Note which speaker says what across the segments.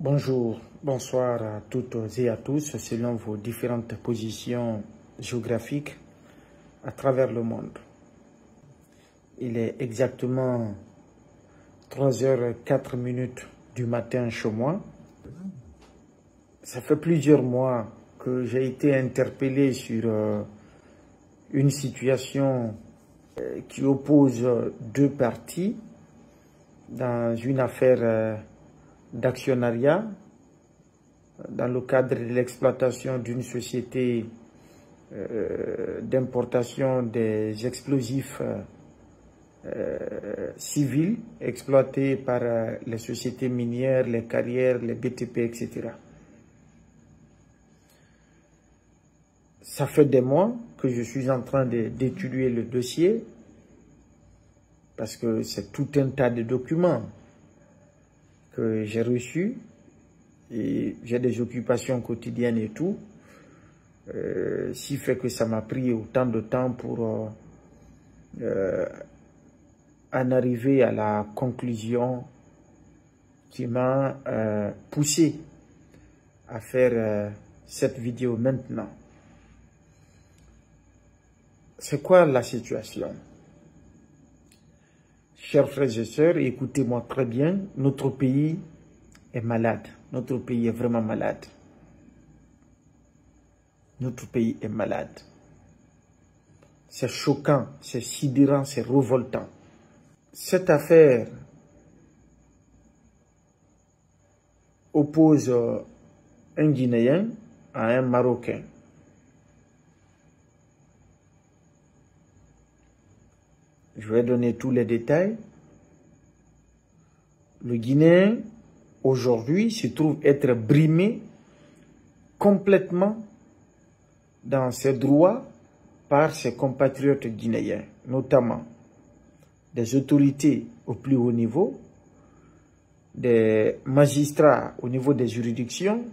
Speaker 1: Bonjour, bonsoir à toutes et à tous, selon vos différentes positions géographiques à travers le monde. Il est exactement 3h04 du matin chez moi. Ça fait plusieurs mois que j'ai été interpellé sur une situation qui oppose deux partis dans une affaire d'actionnariat dans le cadre de l'exploitation d'une société d'importation des explosifs civils exploités par les sociétés minières, les carrières, les BTP, etc. Ça fait des mois que je suis en train d'étudier le dossier parce que c'est tout un tas de documents que j'ai reçus et j'ai des occupations quotidiennes et tout, ce fait que ça m'a pris autant de temps pour en arriver à la conclusion qui m'a poussé à faire cette vidéo maintenant. C'est quoi la situation? Chers frères et sœurs, écoutez-moi très bien, notre pays est malade. Notre pays est vraiment malade. Notre pays est malade. C'est choquant, c'est sidérant, c'est révoltant. Cette affaire oppose un Guinéen à un Marocain. Je vais donner tous les détails. Le Guinéen, aujourd'hui, se trouve être brimé complètement dans ses droits par ses compatriotes guinéens, notamment des autorités au plus haut niveau, des magistrats au niveau des juridictions,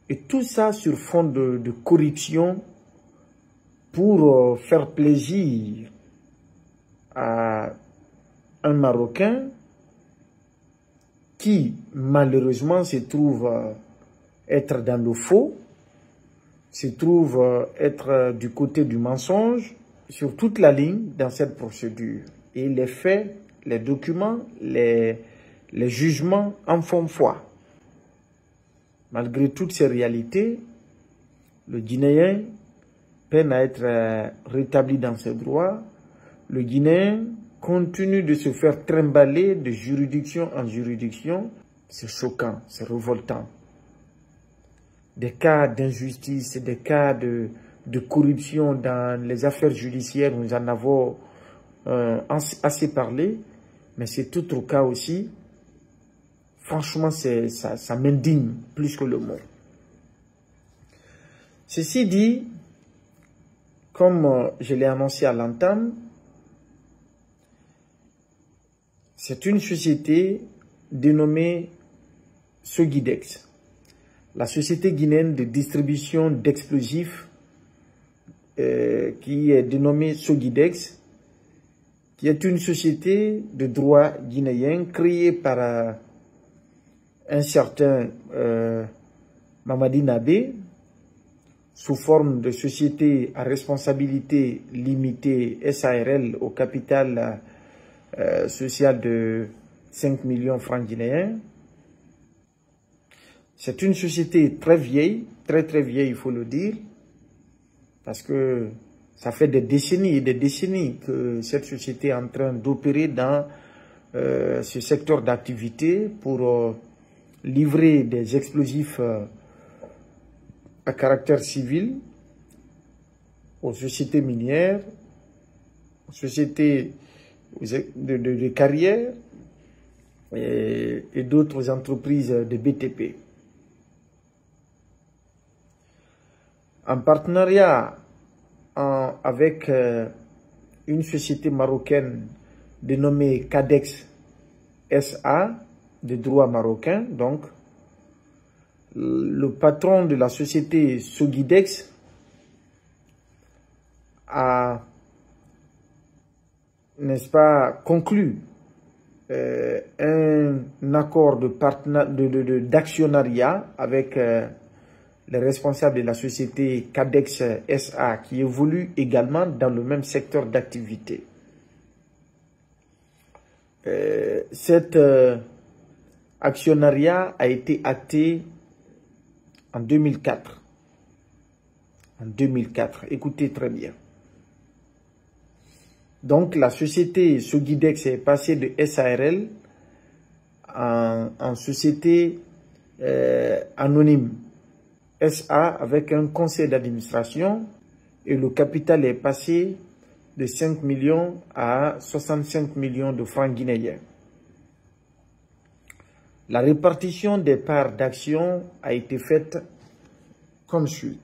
Speaker 1: et tout ça sur fond de corruption pour faire plaisir à un Marocain qui malheureusement se trouve être dans le faux, se trouve être du côté du mensonge sur toute la ligne dans cette procédure. Et les faits, les documents, les jugements en font foi. Malgré toutes ces réalités, le Guinéen peine à être rétabli dans ses droits. Le Guinéen continue de se faire trimballer de juridiction en juridiction. C'est choquant, c'est révoltant. Des cas d'injustice, des cas de corruption dans les affaires judiciaires, nous en avons assez parlé, mais c'est autre cas aussi. Franchement, ça m'indigne plus que le mot. Ceci dit, comme je l'ai annoncé à l'entame, c'est une société dénommée Sogidex, la société guinéenne de distribution d'explosifs qui est dénommée Sogidex, qui est une société de droit guinéen créée par un certain Mamadi Nabé sous forme de société à responsabilité limitée SARL au capital social de 5 millions francs guinéens. C'est une société très vieille, très vieille, il faut le dire, parce que ça fait des décennies et des décennies que cette société est en train d'opérer dans ce secteur d'activité pour livrer des explosifs à caractère civil aux sociétés minières, aux sociétés de carrière et d'autres entreprises de BTP. En partenariat avec une société marocaine dénommée Cadex SA, de droit marocain, donc, le patron de la société Sogidex a, n'est-ce pas, conclu un accord d'actionnariat avec les responsables de la société Cadex SA qui évolue également dans le même secteur d'activité. Cet actionnariat a été acté en 2004. En 2004, écoutez très bien. Donc la société Sogidex est passée de SARL en société anonyme SA avec un conseil d'administration et le capital est passé de 5 millions à 65 millions de francs guinéens. La répartition des parts d'action a été faite comme suit.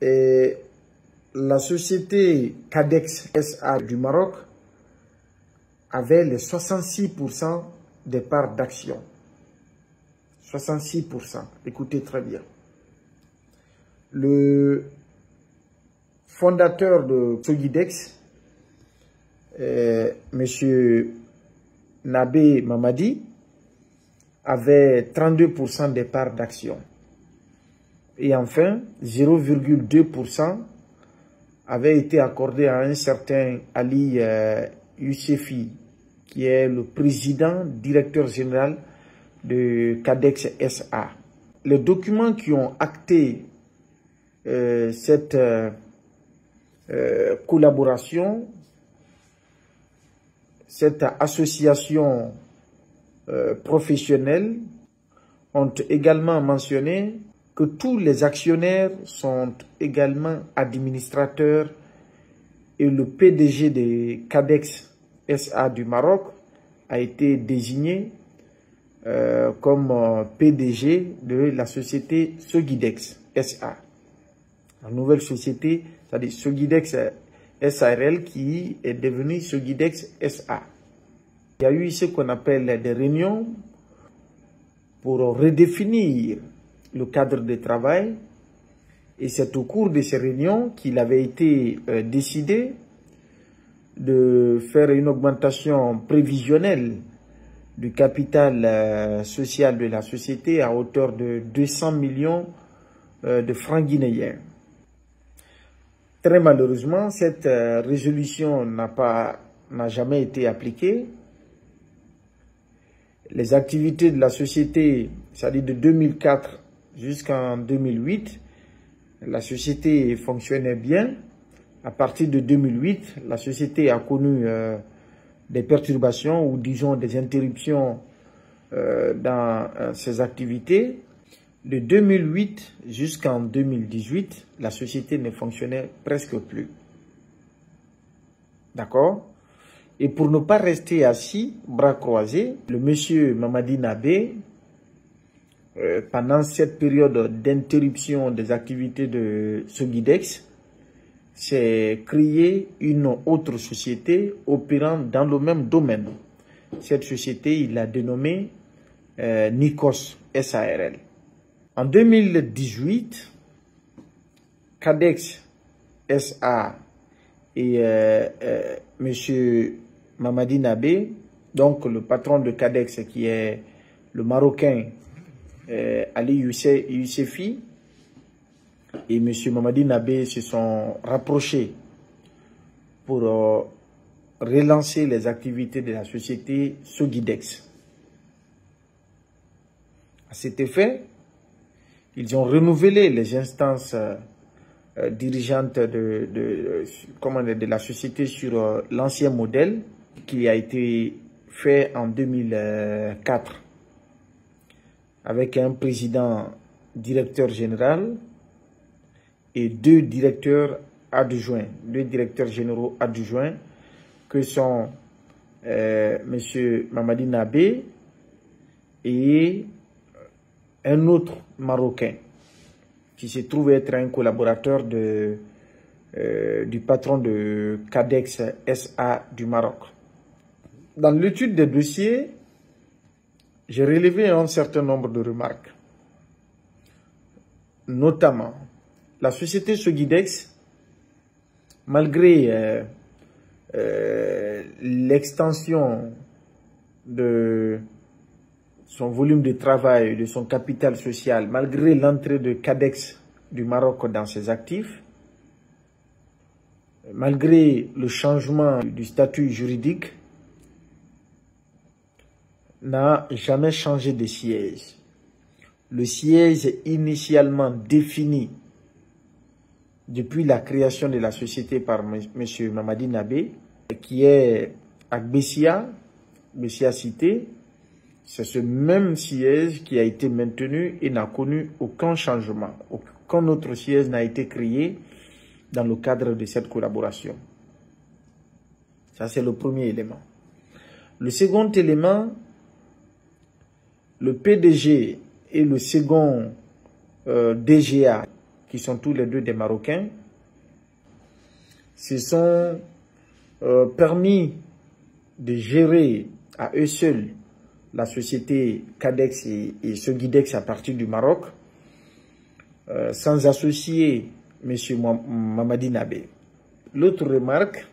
Speaker 1: Et la société Cadex SA du Maroc avait les 66% des parts d'action. 66%. Écoutez très bien. Le fondateur de Sogidex, M. Nabé Mamadi, avait 32% des parts d'action. Et enfin, 0,2% avait été accordé à un certain Ali Youssefi, qui est le président, directeur général de Cadex SA. Les documents qui ont acté cette collaboration, cette association professionnelle, ont également mentionné que tous les actionnaires sont également administrateurs et le PDG de Cadex SA du Maroc a été désigné comme PDG de la société Sogidex SA. La nouvelle société, c'est-à-dire Sogidex SARL qui est devenue Sogidex SA. Il y a eu ce qu'on appelle des réunions pour redéfinir le cadre de travail et c'est au cours de ces réunions qu'il avait été décidé de faire une augmentation prévisionnelle du capital social de la société à hauteur de 200 millions de francs guinéens. Très malheureusement, cette résolution n'a jamais été appliquée. Les activités de la société, c'est-à-dire de 2004 jusqu'en 2008, la société fonctionnait bien. À partir de 2008, la société a connu des perturbations ou disons des interruptions dans ses activités. De 2008 jusqu'en 2018, la société ne fonctionnait presque plus. D'accord? Et pour ne pas rester assis, bras croisés, le monsieur Mamadi Nabé, pendant cette période d'interruption des activités de Sogidex, s'est créé une autre société opérant dans le même domaine. Cette société, il l'a dénommée Nikos SARL. En 2018, Cadex SA et M. Mamadi Nabé, donc le patron de Cadex qui est le Marocain Ali Youssefi et M. Mamadi Nabé se sont rapprochés pour relancer les activités de la société Sogidex. À cet effet, ils ont renouvelé les instances dirigeantes de la société sur l'ancien modèle qui a été fait en 2004 avec un président directeur général et deux directeurs généraux adjoints que sont M. Mamadi Nabé et un autre Marocain qui se trouve être un collaborateur du patron de Cadex SA du Maroc. Dans l'étude des dossiers, j'ai relevé un certain nombre de remarques. Notamment, la société Sogidex, malgré l'extension de son volume de travail, de son capital social, malgré l'entrée de Cadex du Maroc dans ses actifs, malgré le changement du statut juridique, n'a jamais changé de siège. Le siège initialement défini depuis la création de la société par M. Mamadi Nabé, qui est à Bessia Cité, c'est ce même siège qui a été maintenu et n'a connu aucun changement. Aucun autre siège n'a été créé dans le cadre de cette collaboration. Ça, c'est le premier élément. Le second élément, le PDG et le second DGA, qui sont tous les deux des Marocains, se sont permis de gérer à eux seuls la société Cadex et Sogidex à partir du Maroc, sans associer M. Mamadi Nabé. L'autre remarque,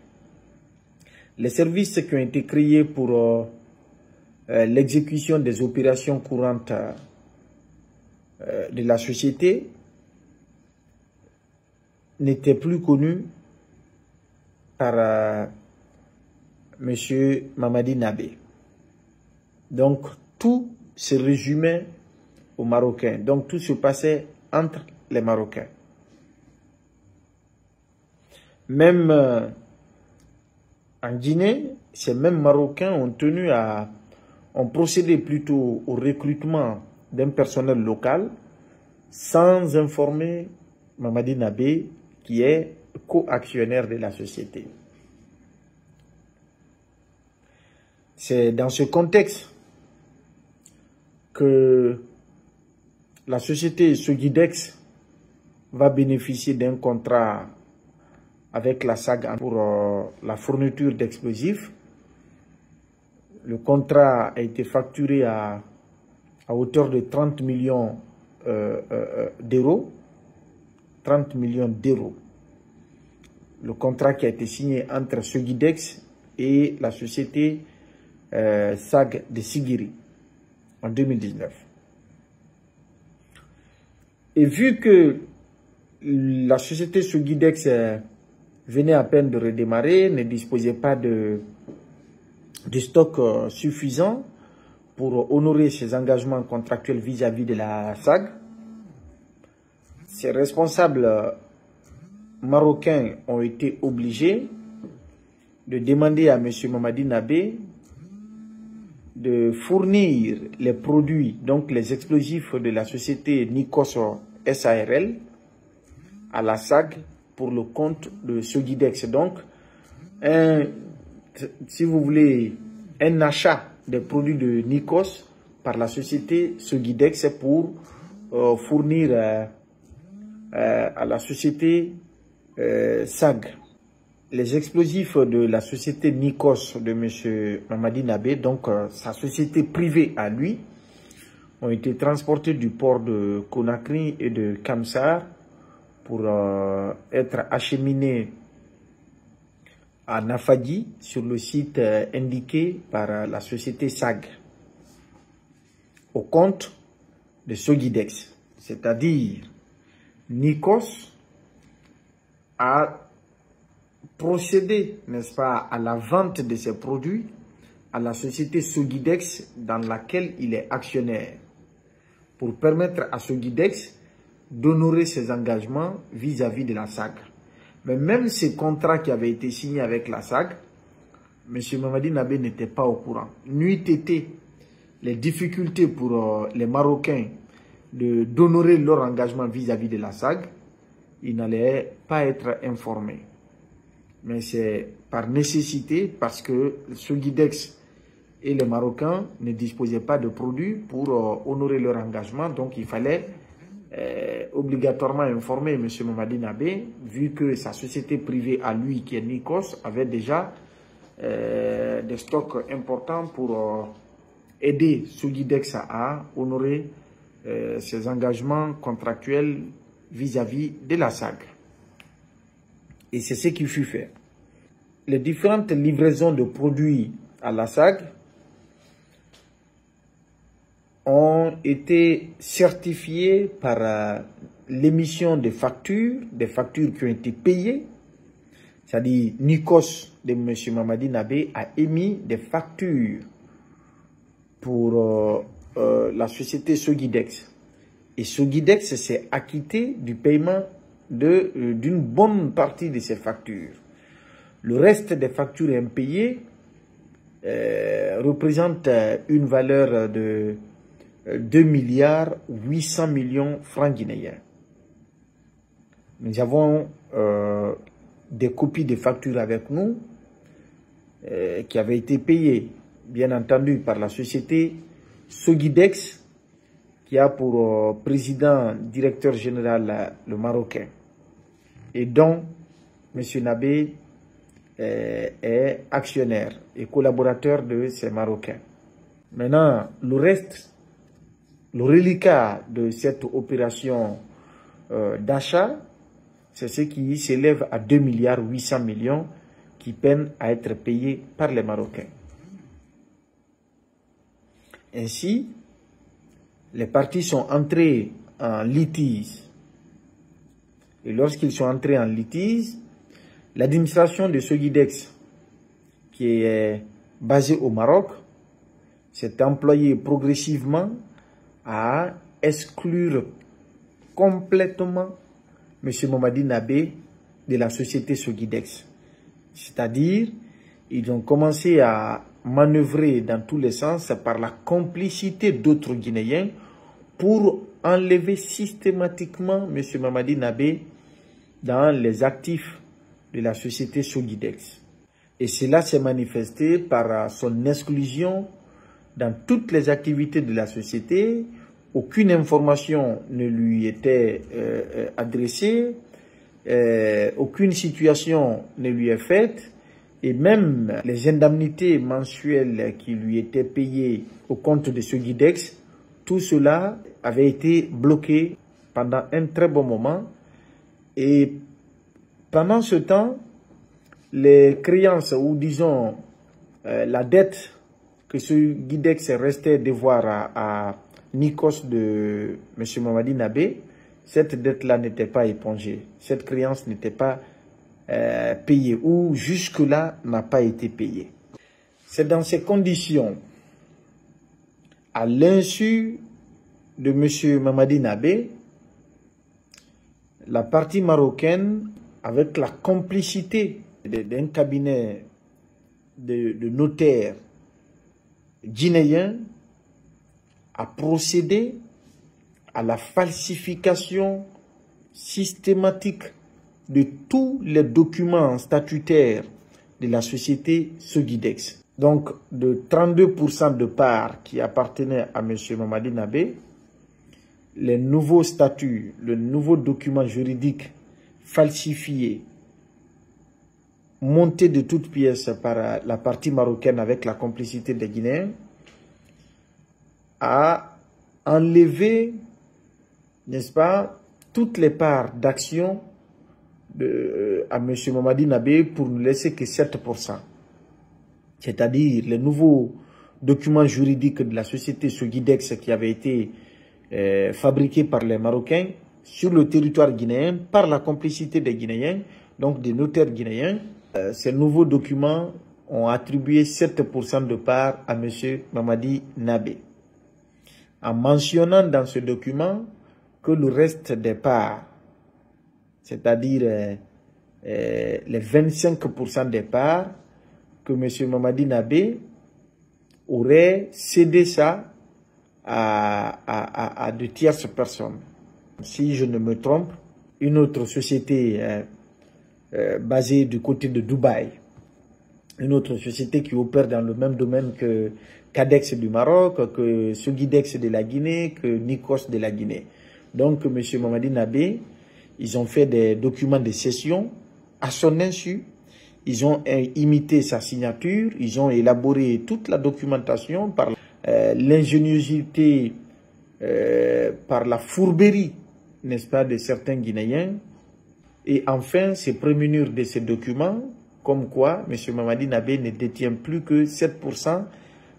Speaker 1: les services qui ont été créés pour l'exécution des opérations courantes de la société n'étaient plus connus par M. Mamadi Nabé. Donc, tout se résumait aux Marocains. Donc, tout se passait entre les Marocains. Même en Guinée, ces mêmes Marocains ont procédé plutôt au recrutement d'un personnel local sans informer Mamadi Nabé, qui est co-actionnaire de la société. C'est dans ce contexte que la société Sogidex va bénéficier d'un contrat avec la SAG pour la fourniture d'explosifs. Le contrat a été facturé à hauteur de 30 millions d'euros. 30 millions d'euros. Le contrat qui a été signé entre Sogidex et la société SAG de Sigiri en 2019. Et vu que la société Sogidex venait à peine de redémarrer, ne disposait pas de stock suffisant pour honorer ses engagements contractuels vis-à-vis de la SAG, ses responsables marocains ont été obligés de demander à M. Mamadi Nabé de fournir les produits, donc les explosifs de la société Nikos SARL à la SAG pour le compte de Sogidex. Donc, si vous voulez, un achat des produits de Nikos par la société Sogidex pour fournir à la société SAG. Les explosifs de la société Nikos de M. Mamadi Nabé, donc sa société privée à lui, ont été transportés du port de Conakry et de Kamsar pour être acheminés à Nafadi sur le site indiqué par la société SAG au compte de Sogidex. C'est-à-dire Nikos a procédé, n'est-ce pas, à la vente de ses produits à la société Sogidex dans laquelle il est actionnaire pour permettre à Sogidex d'honorer ses engagements vis-à-vis de la SAG. Mais même ces contrats qui avaient été signés avec la SAG, M. Mamadi Nabé n'était pas au courant. N'eût été les difficultés pour les Marocains d'honorer leur engagement vis-à-vis de la SAG, il n'allait pas être informé. Mais c'est par nécessité, parce que Sogidex et les Marocains ne disposaient pas de produits pour honorer leur engagement. Donc il fallait obligatoirement informer M. Mamadi Nabé, vu que sa société privée à lui, qui est Nikos, avait déjà des stocks importants pour aider Sogidex à honorer ses engagements contractuels vis-à-vis de la SAG. Et c'est ce qui fut fait. les différentes livraisons de produits à la SAG ont été certifiées par l'émission des factures qui ont été payées. C'est-à-dire, Nikos de M. Mamadi Nabé a émis des factures pour la société Sogidex. Et Sogidex s'est acquitté du paiement d'une bonne partie de ces factures. Le reste des factures impayées représente une valeur de 2 milliards 800 millions francs guinéens. Nous avons des copies de factures avec nous qui avaient été payées, bien entendu, par la société Sogidex, qui a pour président, directeur général le Marocain, et dont M. Nabé est actionnaire et collaborateur de ces Marocains. Maintenant, le reste, le reliquat de cette opération d'achat, c'est ce qui s'élève à 2 milliards 800 millions qui peinent à être payés par les Marocains. Ainsi, les partis sont entrés en litige. Et lorsqu'ils sont entrés en litige, l'administration de Sogidex, qui est basée au Maroc, s'est employée progressivement à exclure complètement M. Mamadi Nabé de la société Sogidex. C'est-à-dire, ils ont commencé à manœuvrer dans tous les sens par la complicité d'autres Guinéens pour enlever systématiquement M. Mamadi Nabé dans les actifs de la société Sogidex. Et cela s'est manifesté par son exclusion dans toutes les activités de la société. Aucune information ne lui était adressée, aucune situation ne lui est faite, et même les indemnités mensuelles qui lui étaient payées au compte de Sogidex, tout cela avait été bloqué pendant un très bon moment. Et pendant ce temps, les créances, ou disons la dette que Sogidex restait devoir à Nikos de M. Mamadi Nabé, cette dette-là n'était pas épongée. Cette créance n'était pas payée, ou jusque-là n'a pas été payée. C'est dans ces conditions, à l'insu de M. Mamadi Nabé, la partie marocaine, avec la complicité d'un cabinet de notaires guinéens, a procédé à la falsification systématique de tous les documents statutaires de la société Sogidex. Donc, de 32% de parts qui appartenaient à M. Mamadi Nabé, les nouveaux statuts, le nouveau document juridique falsifié, monté de toutes pièces par la partie marocaine avec la complicité des Guinéens, a enlevé, n'est-ce pas, toutes les parts d'action à M. Mamadi Nabé pour ne laisser que 7%. C'est-à-dire les nouveaux documents juridiques de la société Sogidex qui avaient été fabriqués par les Marocains sur le territoire guinéen par la complicité des Guinéens, donc des notaires guinéens. Ces nouveaux documents ont attribué 7% de parts à M. Mamadi Nabé, en mentionnant dans ce document que le reste des parts, c'est-à-dire les 25% des parts, que M. Mamadi Nabé aurait cédé ça à de tierces personnes. Si je ne me trompe, une autre société basée du côté de Dubaï, une autre société qui opère dans le même domaine que Cadex du Maroc, que Sogidex de la Guinée, que Nikos de la Guinée. Donc, M. Mamadi Nabé, ils ont fait des documents de cession à son insu. Ils ont imité sa signature, ils ont élaboré toute la documentation par l'ingéniosité, par la fourberie, n'est-ce pas, de certains Guinéens. Et enfin, se prémunir de ces documents, comme quoi M. Mamadi Nabé ne détient plus que 7%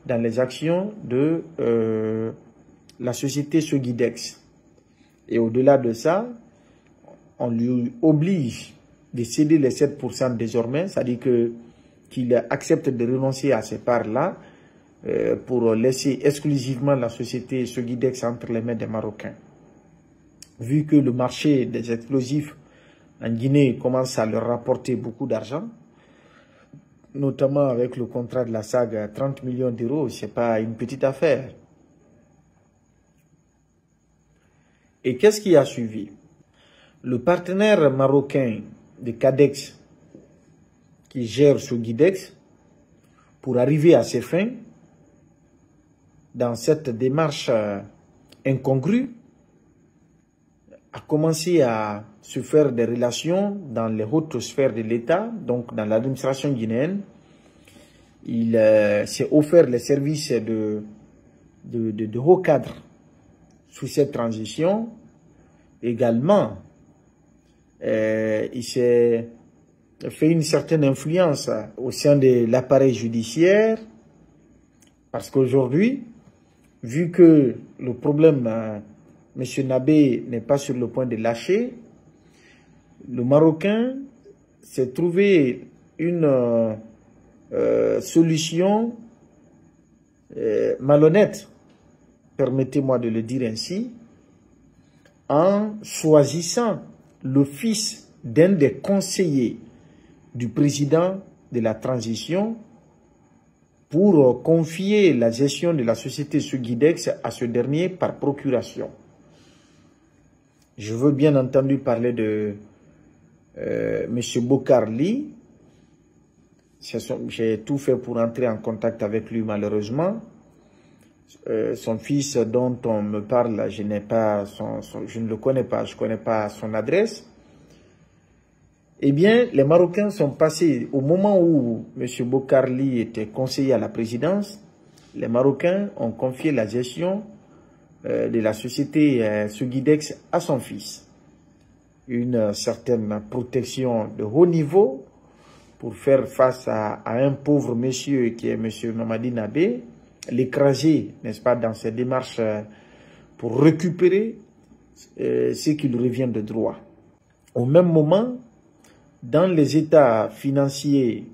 Speaker 1: dans les actions de la société Sogidex. Et au-delà de ça, on lui oblige de céder les 7% désormais, c'est-à-dire qu'il accepte de renoncer à ces parts-là pour laisser exclusivement la société Sogidex entre les mains des Marocains. Vu que le marché des explosifs en Guinée commence à leur rapporter beaucoup d'argent, notamment avec le contrat de la SAG, 30 millions d'euros, ce n'est pas une petite affaire. Et qu'est-ce qui a suivi? Le partenaire marocain de Cadex qui gère Sogidex, pour arriver à ses fins, dans cette démarche incongrue, a commencé à se faire des relations dans les hautes sphères de l'État, donc dans l'administration guinéenne. Il s'est offert les services de haut cadre sous cette transition. Également, il s'est fait une certaine influence au sein de l'appareil judiciaire, parce qu'aujourd'hui, vu que le problème, M. Nabé n'est pas sur le point de lâcher, le Marocain s'est trouvé une solution malhonnête, permettez-moi de le dire ainsi, en choisissant le fils d'un des conseillers du président de la transition pour confier la gestion de la société Sogidex à ce dernier par procuration. Je veux bien entendu parler de M. Bokarli. J'ai tout fait pour entrer en contact avec lui malheureusement. Son fils dont on me parle, je ne le connais pas, je ne connais pas son adresse. Eh bien, les Marocains sont passés, au moment où M. Bokarli était conseiller à la présidence, les Marocains ont confié la gestion de la société Sogidex à son fils. Une certaine protection de haut niveau pour faire face à un pauvre monsieur qui est M. Mamadi Nabé, l'écraser, n'est-ce pas, dans ses démarches pour récupérer ce qui lui revient de droit. Au même moment, dans les états financiers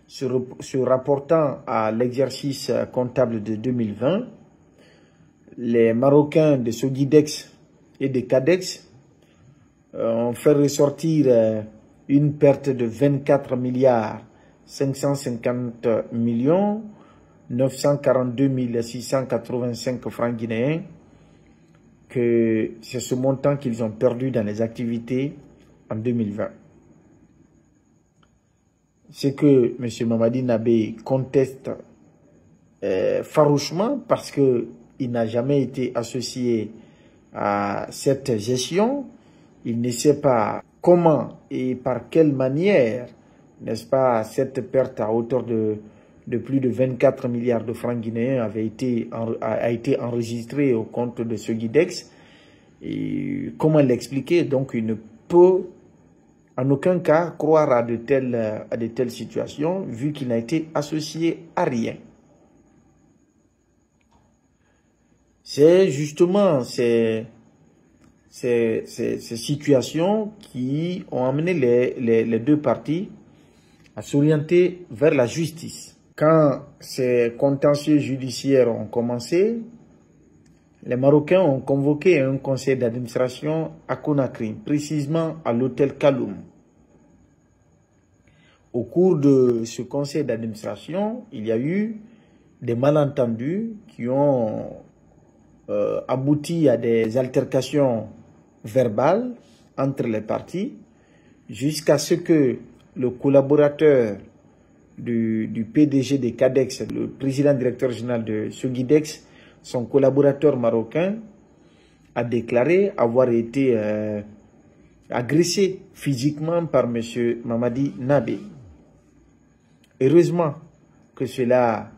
Speaker 1: se rapportant à l'exercice comptable de 2020, les Marocains de Sogidex et de Cadex ont fait ressortir une perte de 24 milliards 550 millions 942 685 francs guinéens, que c'est ce montant qu'ils ont perdu dans les activités en 2020. C'est que M. Mamadi Nabé conteste farouchement parce qu'il n'a jamais été associé à cette gestion. Il ne sait pas comment et par quelle manière, n'est-ce pas, cette perte à hauteur de plus de 24 milliards de francs guinéens a été enregistrée au compte de Sogidex. Et comment l'expliquer? Donc, il ne peut en aucun cas croire à de telles situations, vu qu'il n'a été associé à rien. C'est justement ces situations qui ont amené les deux parties à s'orienter vers la justice. Quand ces contentieux judiciaires ont commencé, les Marocains ont convoqué un conseil d'administration à Conakry, précisément à l'hôtel Kaloum. Au cours de ce conseil d'administration, il y a eu des malentendus qui ont abouti à des altercations verbales entre les parties, jusqu'à ce que le collaborateur du PDG de Cadex, le président directeur général de Sogidex, son collaborateur marocain, a déclaré avoir été agressé physiquement par M. Mamadi Nabé. Heureusement que cela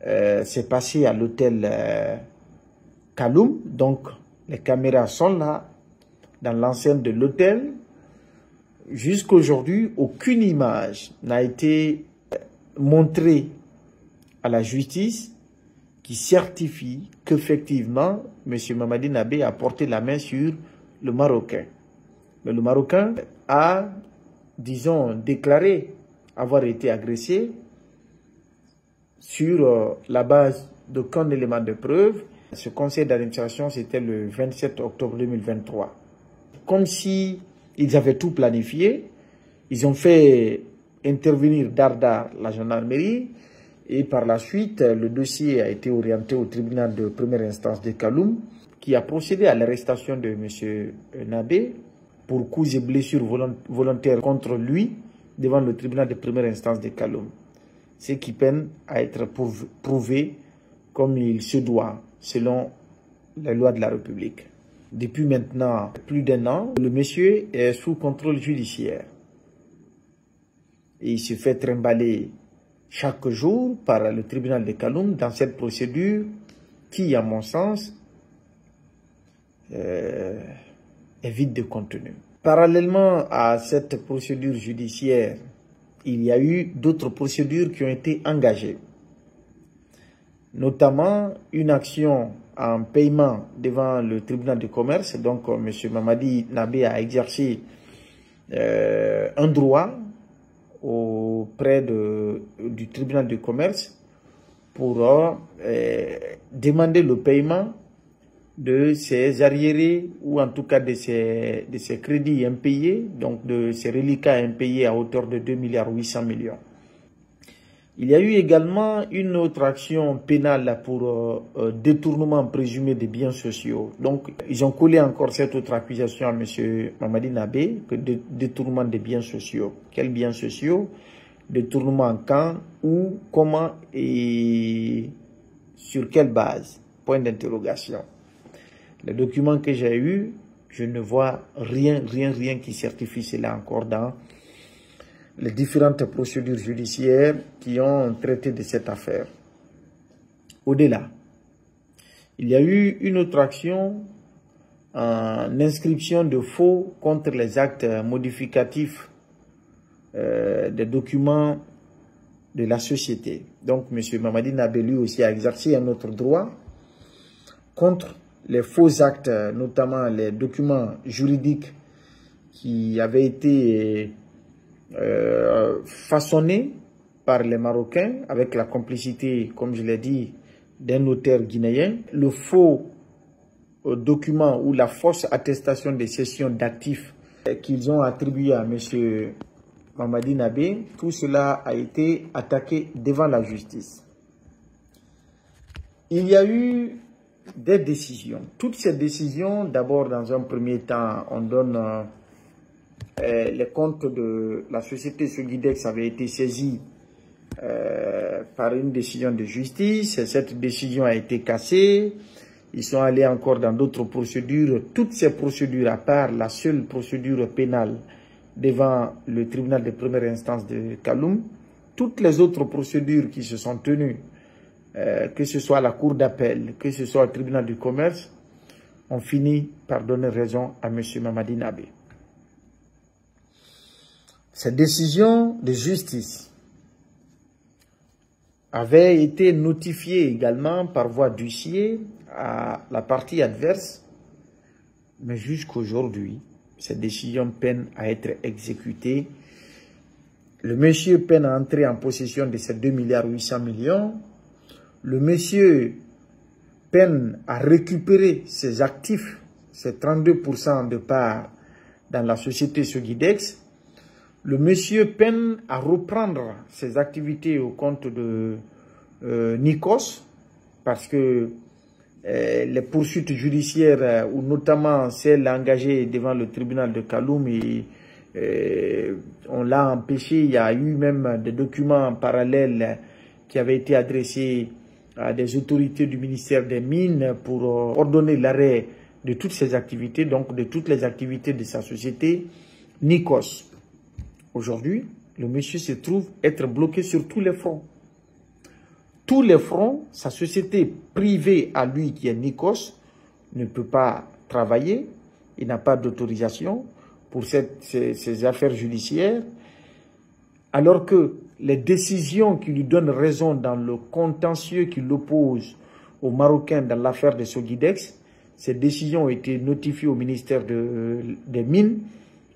Speaker 1: s'est passé à l'hôtel Kaloum, donc les caméras sont là, dans l'enceinte de l'hôtel. jusqu'à aujourd'hui, aucune image n'a été montrée à la justice qui certifie qu'effectivement, M. Mamadi Nabé a porté la main sur le Marocain. Mais le Marocain a, disons, déclaré avoir été agressé sur la base d'aucun élément de preuve. Ce conseil d'administration, c'était le 27 octobre 2023. Comme si ils avaient tout planifié, ils ont fait intervenir Dardar, la gendarmerie, et par la suite, le dossier a été orienté au tribunal de première instance de Kaloum, qui a procédé à l'arrestation de M. Nabé pour coups et blessures volontaires contre lui devant le tribunal de première instance de Kaloum. Ce qui peine à être prouvé comme il se doit, selon les lois de la République. Depuis maintenant plus d'1 an, le monsieur est sous contrôle judiciaire. Et il se fait trimballer chaque jour par le tribunal de Kaloum dans cette procédure qui, à mon sens, est vide de contenu. Parallèlement à cette procédure judiciaire, il y a eu d'autres procédures qui ont été engagées, notamment une action en paiement devant le tribunal de commerce. Donc, M. Mamadi Nabé a exercé un droit auprès du tribunal de commerce pour demander le paiement de ses arriérés ou en tout cas de ses crédits impayés, donc de ses reliquats impayés à hauteur de 2,8 milliards. Il y a eu également une autre action pénale pour détournement présumé des biens sociaux. Donc, ils ont collé encore cette autre accusation à M. Mamadi Nabé, que de détournement des biens sociaux. Quels biens sociaux? Détournement quand, où, comment et sur quelle base? Point d'interrogation. Les documents que j'ai eus, je ne vois rien qui certifie cela encore dans les différentes procédures judiciaires qui ont traité de cette affaire. Au-delà, il y a eu une autre action en inscription de faux contre les actes modificatifs des documents de la société. Donc, M. Mamadi Nabé lui aussi a exercé un autre droit contre les faux actes, notamment les documents juridiques qui avaient été façonnés par les Marocains avec la complicité, comme je l'ai dit, d'un notaire guinéen. Le faux document ou la fausse attestation de cession d'actifs qu'ils ont attribué à M. Mamadi Nabé, tout cela a été attaqué devant la justice. Il y a eu des décisions. Toutes ces décisions, d'abord, dans un premier temps, on donne les comptes de la société Sogidex avaient été saisis par une décision de justice. Cette décision a été cassée. Ils sont allés encore dans d'autres procédures. Toutes ces procédures, à part la seule procédure pénale devant le tribunal de première instance de Kaloum, toutes les autres procédures qui se sont tenues, que ce soit à la cour d'appel, que ce soit au tribunal du commerce, ont fini par donner raison à M. Mamadi Nabé. Cette décision de justice avait été notifiée également par voie d'huissier à la partie adverse, mais jusqu'aujourd'hui, cette décision peine à être exécutée. Le monsieur peine à entrer en possession de ces 2,8 milliards. Le monsieur peine à récupérer ses actifs, ses 32% de part dans la société Sogidex. Le monsieur peine à reprendre ses activités au compte de Nikos, parce que les poursuites judiciaires, ou notamment celles engagées devant le tribunal de Kaloum, on l'a empêché. Il y a eu même des documents parallèles qui avaient été adressés à des autorités du ministère des Mines pour ordonner l'arrêt de toutes ces activités, donc de toutes les activités de sa société Nikos. Aujourd'hui, le monsieur se trouve être bloqué sur tous les fronts. Tous les fronts, sa société privée à lui qui est Nikos ne peut pas travailler, il n'a pas d'autorisation. pour ces affaires judiciaires, alors que les décisions qui lui donnent raison dans le contentieux qui l'oppose aux Marocains dans l'affaire de Sogidex, ces décisions ont été notifiées au ministère des Mines,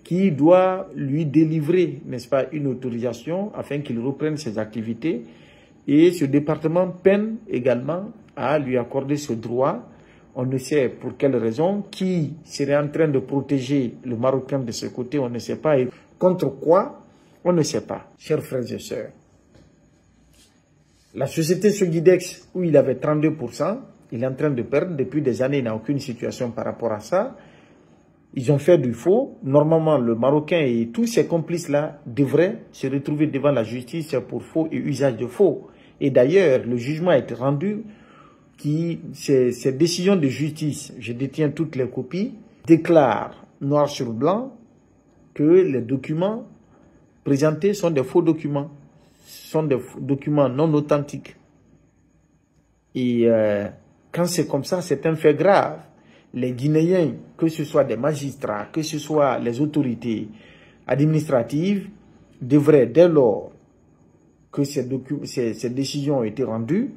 Speaker 1: qui doit lui délivrer, n'est-ce pas, une autorisation afin qu'il reprenne ses activités. Et ce département peine également à lui accorder ce droit. On ne sait pour quelle raison, qui serait en train de protéger le Marocain de ce côté, on ne sait pas. Et contre quoi, on ne sait pas. Chers frères et sœurs, la société Sogidex, où il avait 32%, il est en train de perdre. Depuis des années, il n'a aucune situation par rapport à ça. Ils ont fait du faux. Normalement, le Marocain et tous ses complices-là devraient se retrouver devant la justice pour faux et usage de faux. Et d'ailleurs, le jugement a été rendu ces décisions de justice, je détiens toutes les copies, déclarent noir sur blanc que les documents présentés sont des faux documents, sont des documents non authentiques. Et quand c'est comme ça, c'est un fait grave. Les Guinéens, que ce soit des magistrats, que ce soit les autorités administratives, devraient, dès lors que ces décisions ont été rendues,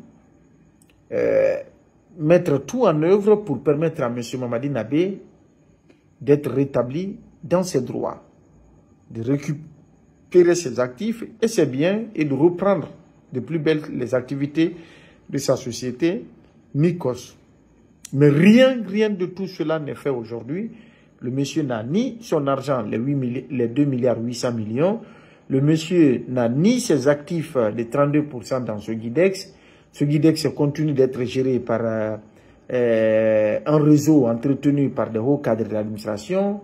Speaker 1: mettre tout en œuvre pour permettre à M. Mamadi Nabé d'être rétabli dans ses droits, de récupérer ses actifs et ses biens et de reprendre de plus belle les activités de sa société, Nikos. Mais rien de tout cela n'est fait aujourd'hui. Le monsieur n'a ni son argent, les 2 milliards 800 millions. Le monsieur n'a ni ses actifs de 32% dans ce Guidex. Ce Guidex continue d'être géré par un réseau entretenu par des hauts cadres de l'administration.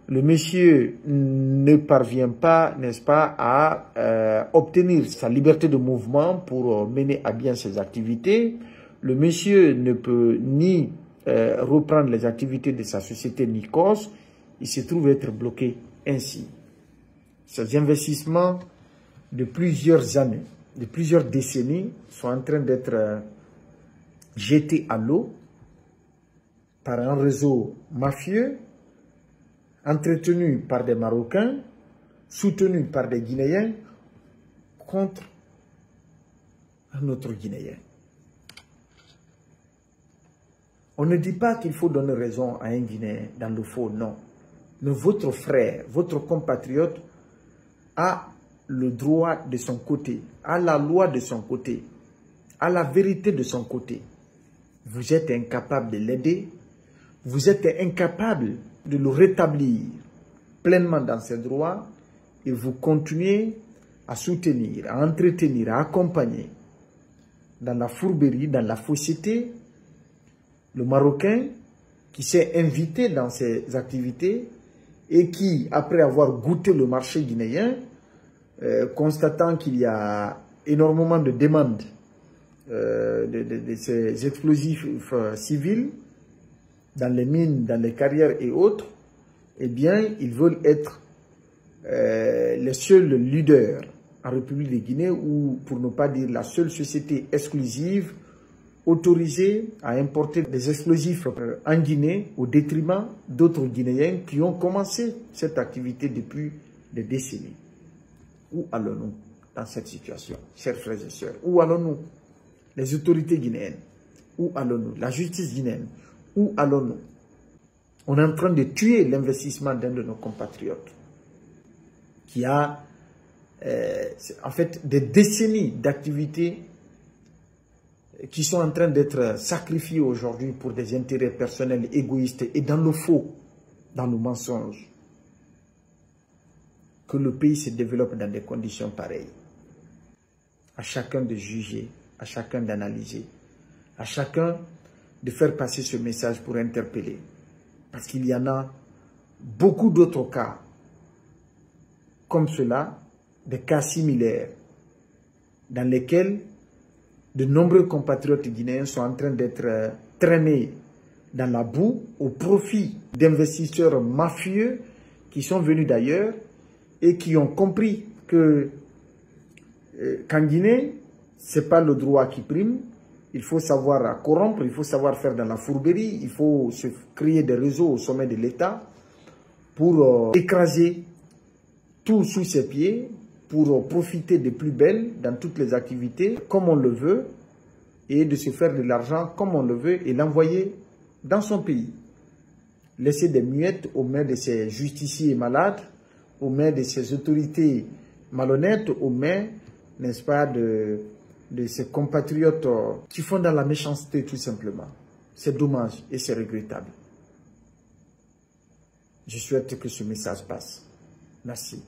Speaker 1: Le monsieur ne parvient pas, n'est-ce pas, à obtenir sa liberté de mouvement pour mener à bien ses activités. Le monsieur ne peut ni reprendre les activités de sa société Nikos. Il se trouve être bloqué ainsi. Ces investissements de plusieurs années, de plusieurs décennies, sont en train d'être jetés à l'eau par un réseau mafieux, entretenu par des Marocains, soutenu par des Guinéens, contre un autre Guinéen. On ne dit pas qu'il faut donner raison à un Guinéen dans le faux, non. Mais votre frère, votre compatriote a le droit de son côté, a la loi de son côté, a la vérité de son côté. Vous êtes incapable de l'aider, vous êtes incapable de le rétablir pleinement dans ses droits et vous continuez à soutenir, à entretenir, à accompagner dans la fourberie, dans la fausseté, le Marocain qui s'est invité dans ses activités et qui, après avoir goûté le marché guinéen, constatant qu'il y a énormément de demandes de ces explosifs civils dans les mines, dans les carrières et autres, eh bien, ils veulent être les seuls leaders en République de Guinée, ou pour ne pas dire la seule société exclusive autorisée à importer des explosifs en Guinée au détriment d'autres Guinéens qui ont commencé cette activité depuis des décennies. Où allons-nous dans cette situation, chers frères et sœurs? Où allons-nous? Les autorités guinéennes? Où allons-nous? La justice guinéenne? Où allons-nous? On est en train de tuer l'investissement d'un de nos compatriotes qui a en fait des décennies d'activités qui sont en train d'être sacrifiées aujourd'hui pour des intérêts personnels égoïstes et dans le faux, dans le mensonge. Que le pays se développe dans des conditions pareilles. À chacun de juger, à chacun d'analyser, à chacun de faire passer ce message pour interpeller. Parce qu'il y en a beaucoup d'autres cas comme cela, des cas similaires, dans lesquels de nombreux compatriotes guinéens sont en train d'être traînés dans la boue au profit d'investisseurs mafieux qui sont venus d'ailleurs et qui ont compris que qu'en Guinée, ce n'est pas le droit qui prime. Il faut savoir corrompre, il faut savoir faire dans la fourberie, il faut se créer des réseaux au sommet de l'État pour écraser tout sous ses pieds, pour profiter des plus belles dans toutes les activités comme on le veut et de se faire de l'argent comme on le veut et l'envoyer dans son pays. Laisser des miettes aux mains de ces justiciers malades, aux mains de ces autorités malhonnêtes, aux mains, n'est-ce pas, de ces compatriotes qui font dans la méchanceté tout simplement. C'est dommage et c'est regrettable. Je souhaite que ce message passe. Merci.